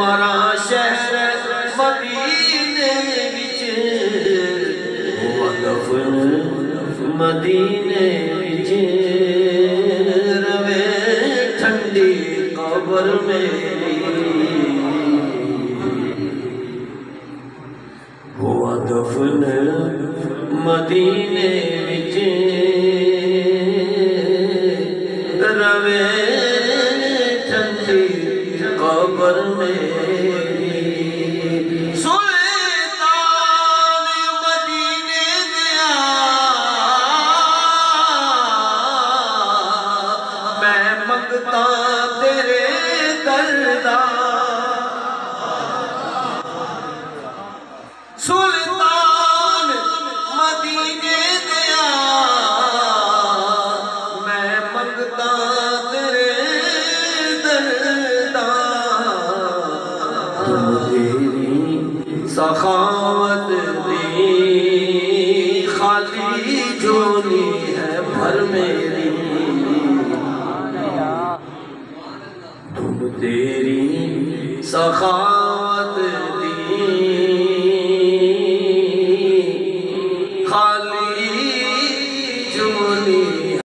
مارا شہر مدینے وچ ہوا دفن مدینے وچ روے ٹھنڈی قبر میری ہوا دفن مدینے وچ روے ٹھنڈی قبر میری سلطان مدینے دیا میں منگتا تیرے دردا سلطان مدینے دیا میں منگتا تیرے دردا تم تیری سخاوت دی خالی جھولی ہے بھر میری تم تیری سخاوت